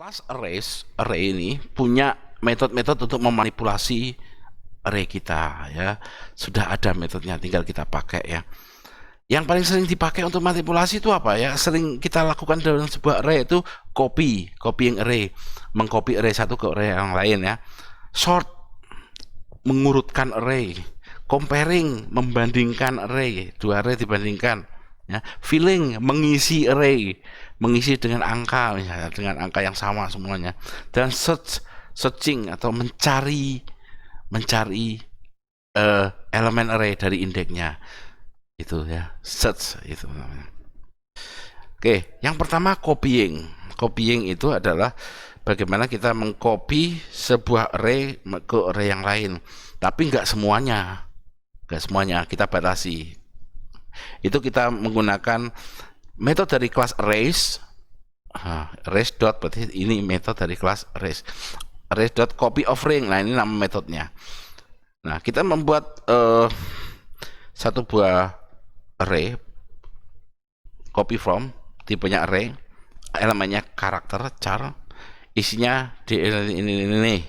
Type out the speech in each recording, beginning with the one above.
Kelas array ini punya metode-metode untuk memanipulasi array kita ya. Sudah ada metodenya, tinggal kita pakai ya. Yang paling sering dipakai untuk manipulasi itu apa ya? Sering kita lakukan dalam sebuah array itu copying array, mengcopy array satu ke array yang lain ya. Sort, mengurutkan array. Comparing, membandingkan array, dua array dibandingkan ya. Filling, mengisi array, mengisi dengan angka misalnya, dengan angka yang sama semuanya. Dan searching atau mencari elemen array dari indeksnya itu ya, search itu namanya. Oke, yang pertama copying itu adalah bagaimana kita mengcopy sebuah array ke array yang lain, tapi nggak semuanya kita batasi. Itu kita menggunakan metode dari kelas arrays. Arrays dot, berarti ini metode dari kelas arrays dot copy of ring. Nah, ini nama metodenya. Nah, kita membuat satu buah array copy from, tipenya array, elemennya karakter char, isinya di ini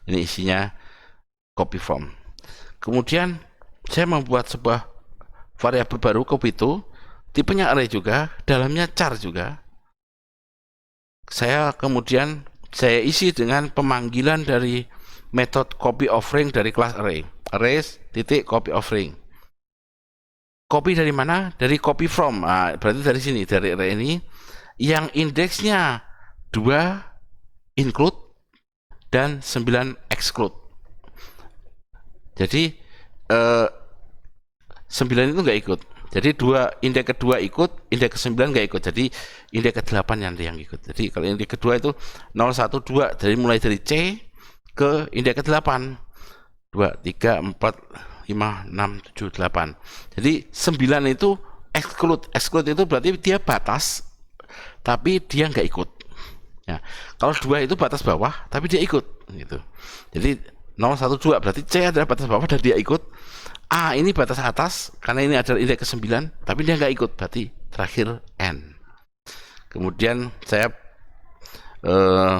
isinya copy from. Kemudian saya membuat sebuah variabel baru copy to, tipenya array juga, dalamnya char juga. Kemudian saya isi dengan pemanggilan dari metode copy of ring dari kelas array. Arrays titik copy of ring. Copy dari mana? Dari copy from. Nah, berarti dari sini, dari array ini yang indeksnya 2 include dan 9 exclude. Jadi 9 itu nggak ikut. Jadi indeks kedua ikut, indeks ke-9 nggak ikut. Jadi indeks ke-8 yang ikut. Jadi kalau indeks kedua itu 0, 1, 2. Jadi mulai dari C ke indeks ke-8. 2, 3, 4, 5, 6, 7, 8. Jadi 9 itu exclude. Exclude itu berarti dia batas, tapi dia nggak ikut. Ya. Kalau 2 itu batas bawah, tapi dia ikut. Gitu. Jadi 0, 1, 2 berarti C adalah batas bawah dan dia ikut. A ini batas atas karena ini adalah indeks ke-9, tapi dia nggak ikut, berarti terakhir N. Kemudian saya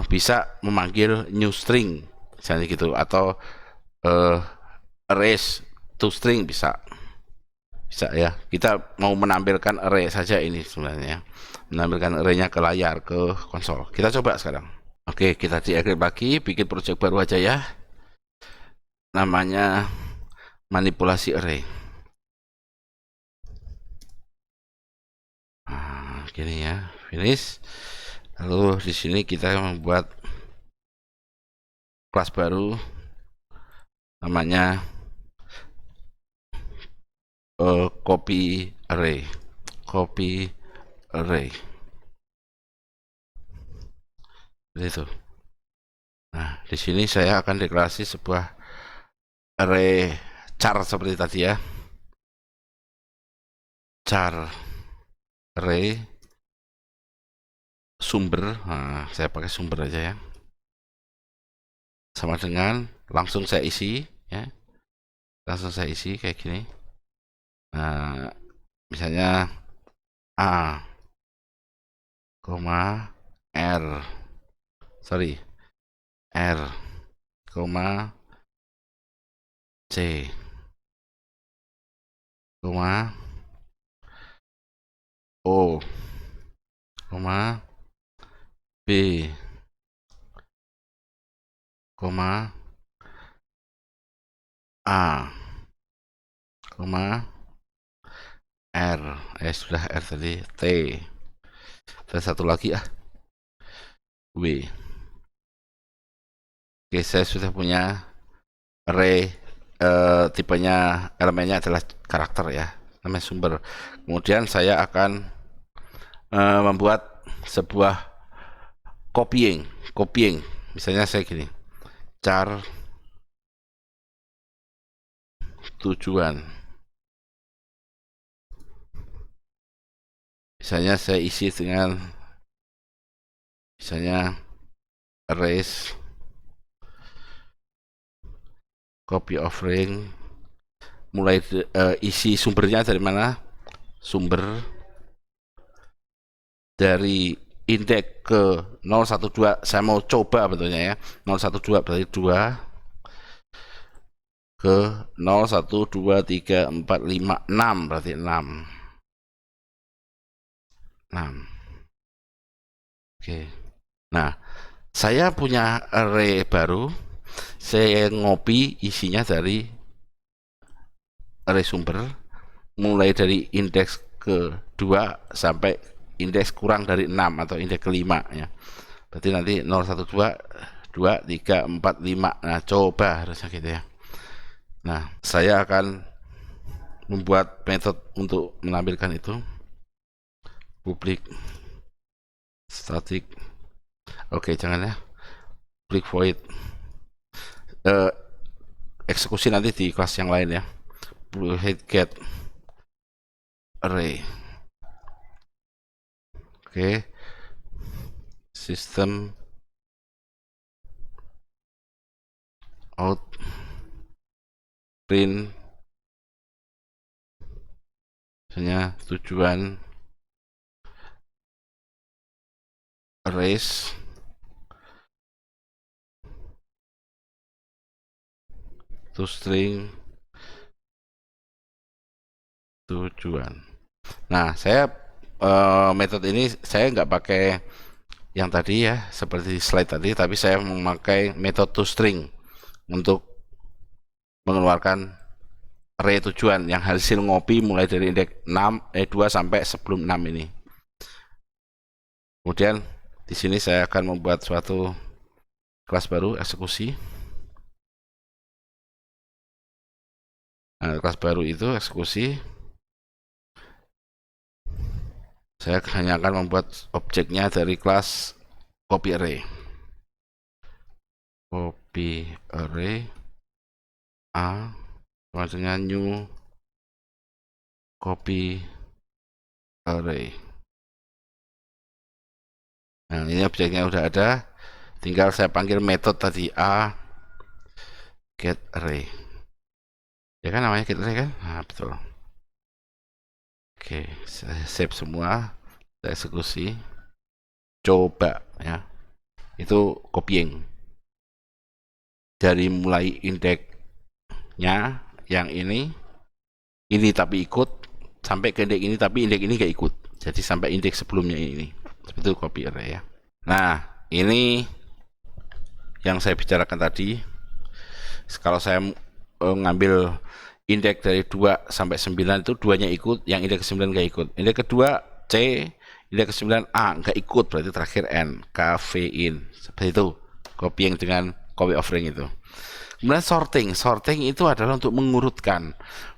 bisa memanggil new string misalnya gitu, atau arrays to string bisa ya. Kita mau menampilkan array saja ini sebenarnya, menampilkan arraynya ke layar, ke konsol. Kita coba sekarang. Oke, kita diagreg lagi, bikin project baru aja ya, namanya manipulasi array. Nah, gini ya, finish. Lalu di sini kita membuat kelas baru namanya copy array. Itu. Nah, di sini saya akan deklarasi sebuah array char seperti tadi ya. Char array sumber. Nah, saya pakai sumber aja ya. Sama dengan langsung saya isi ya. Langsung saya isi kayak gini. Nah, misalnya A, R, C, O, B, A, R, sudah R tadi, T, dan satu lagi W. Oke, saya sudah punya array, tipenya elemennya adalah karakter ya, namanya sumber. Kemudian saya akan membuat sebuah copying. Misalnya saya gini, char tujuan. Misalnya saya isi dengan arrays copy of ring, mulai isi sumbernya dari mana? Sumber dari indeks ke 012, saya mau coba betulnya ya, 012 berarti 2 ke 0, 1, 2, 3, 4, 5, 6 berarti 6. Oke. Nah, saya punya array baru, saya ngopi isinya dari array sumber mulai dari indeks ke-2 sampai indeks kurang dari 6 atau indeks ke-5 ya. Berarti nanti 0, 1, 2, 2, 3, 4, 5. Nah, coba harusnya gitu ya. Nah, saya akan membuat metode untuk menampilkan itu. Public static. Oke, jangan ya. Public void. Eksekusi nanti di kelas yang lain ya. Public get array. Oke. System out print misalnya tujuan arrays to string tujuan. Nah, saya metode ini saya nggak pakai yang tadi ya seperti slide tadi, tapi saya memakai metode toString untuk mengeluarkan array tujuan yang hasil ngopi mulai dari indeks 2 sampai sebelum 6 ini. Kemudian di sini saya akan membuat suatu kelas baru eksekusi. Nah, kelas baru itu eksekusi. Saya hanya akan membuat objeknya dari kelas copy array. Copy array A, maksudnya new copy array. Nah, ini objeknya udah ada, tinggal saya panggil metode tadi A get array. Ya kan namanya get array kan? Nah, betul. Oke, saya save semua, saya eksekusi, coba ya. Itu copying dari mulai indeksnya yang ini tapi ikut sampai ke indeks ini tapi indeks ini gak ikut. Jadi sampai indeks sebelumnya ini. Seperti itu copy array ya. Nah, ini yang saya bicarakan tadi. Kalau saya ngambil indeks dari 2 sampai 9 itu 2-nya ikut, yang indeks ke-9 gak ikut. Indeks kedua C, indeks ke-9 A gak ikut, berarti terakhir N, kafein. Seperti itu. Copying dengan copy of ring itu. Kemudian sorting itu adalah untuk mengurutkan.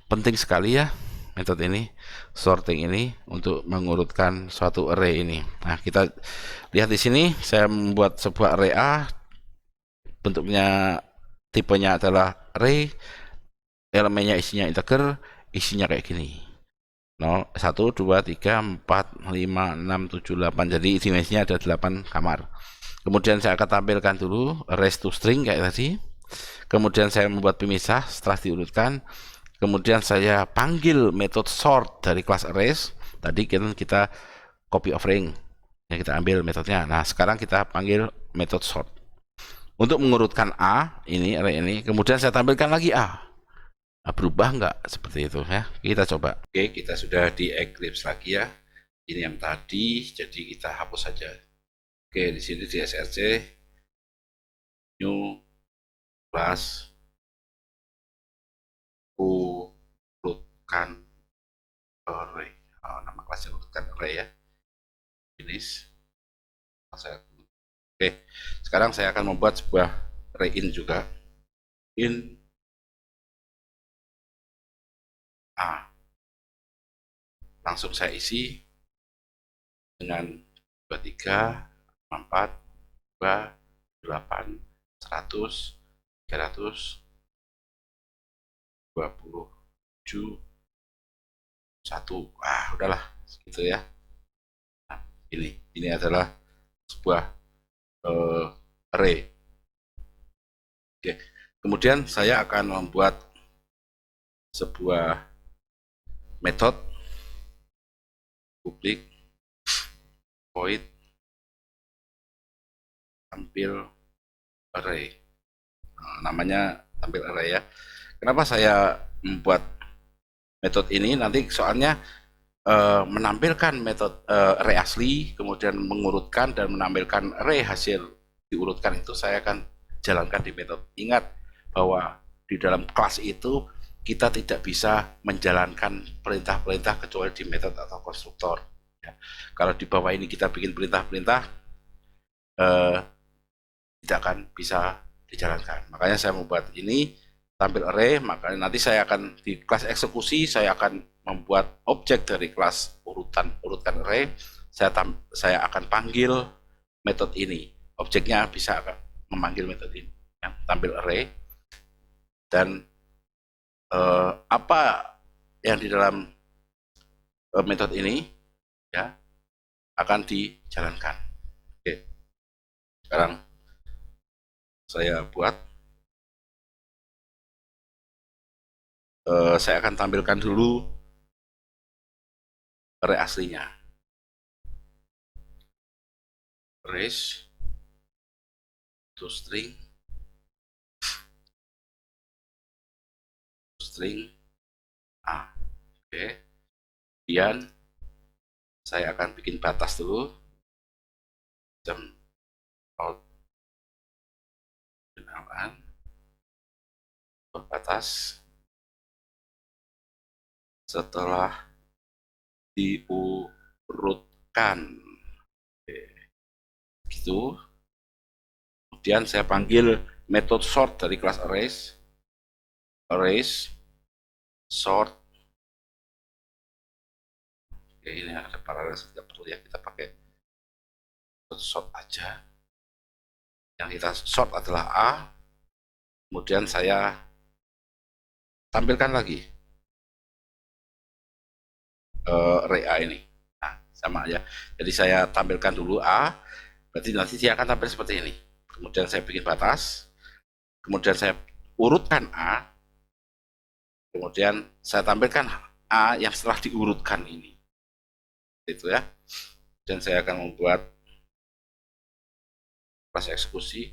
Penting sekali ya metode ini, sorting ini untuk mengurutkan suatu array ini. Nah, kita lihat di sini saya membuat sebuah array A, bentuknya tipenya adalah array, elemennya isinya integer, isinya kayak gini. 0, 1, 2, 3, 4, 5, 6, 7, 8. Jadi dimensinya ada 8 kamar. Kemudian saya akan tampilkan dulu array to string kayak tadi. Kemudian saya membuat pemisah setelah diurutkan. Kemudian saya panggil metode sort dari kelas arrays. Tadi kita copy of ring. Ya, kita ambil metodenya. Nah, sekarang kita panggil metode sort. Untuk mengurutkan A, ini array ini. Kemudian saya tampilkan lagi A. Nah, berubah nggak seperti itu ya? Kita coba. Oke, kita sudah di Eclipse lagi ya. Ini yang tadi, jadi kita hapus saja. Oke, di sini di src new class urutkan array. Nama kelasnya urutkan array ya. Finish. Oke, sekarang saya akan membuat sebuah array in juga. In A. Langsung saya isi dengan 23, 4, 2, 8, 100, 300, 27, 1. Udahlah segitu ya. Nah, ini adalah sebuah array. Oke. Kemudian saya akan membuat sebuah metode public void tampil array. Nah, namanya tampil array ya. Kenapa saya membuat metode ini? Nanti soalnya menampilkan metode array asli, kemudian mengurutkan dan menampilkan array hasil diurutkan itu saya akan jalankan di metode. Ingat bahwa di dalam kelas itu kita tidak bisa menjalankan perintah-perintah kecuali di metode atau konstruktor. Ya. Kalau di bawah ini kita bikin perintah-perintah, tidak akan bisa dijalankan. Makanya saya membuat ini tampil array, makanya nanti saya akan di kelas eksekusi saya akan membuat objek dari kelas urutan array. Saya akan panggil metode ini. Objeknya bisa memanggil metode ini, ya, tampil array, dan apa yang di dalam metode ini ya akan dijalankan. Oke, sekarang saya buat, saya akan tampilkan dulu array aslinya. Arrays to string A. Oke. Kemudian saya akan bikin batas dulu. Jam out kenalan batas setelah diurutkan. Oke. Gitu. Kemudian saya panggil metode sort dari kelas arrays sort. Oke, ini ada paralel, tidak perlu ya, kita pakai metode sort aja. Yang kita sort adalah A. Kemudian saya tampilkan lagi array A ini. Nah, sama ya. Jadi saya tampilkan dulu A, berarti nanti dia akan tampil seperti ini. Kemudian saya bikin batas, kemudian saya urutkan A, kemudian saya tampilkan A yang setelah diurutkan ini. Itu ya. Dan saya akan membuat kelas eksekusi.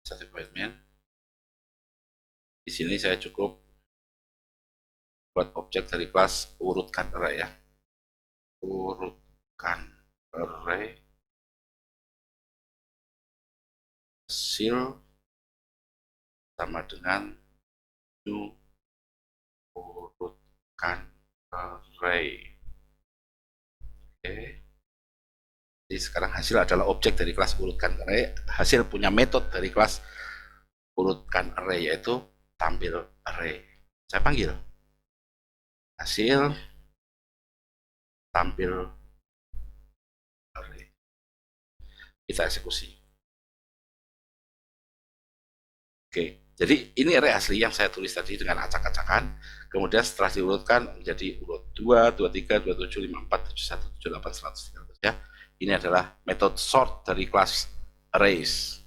Statement. Di sini saya cukup buat objek dari kelas urutkan array ya. Urutkan array hasil sama dengan new urutkan array. Oke. Jadi sekarang hasil adalah objek dari kelas urutkan array. Hasil punya metode dari kelas urutkan array, yaitu tampil array. Saya panggil hasil tampil array. Kita eksekusi. Oke, jadi ini array asli yang saya tulis tadi dengan acak-acakan. Kemudian setelah diurutkan menjadi urut 2, 23, 27, 54, 71, 78, 100, 300 ya. Ini adalah metode sort dari kelas arrays.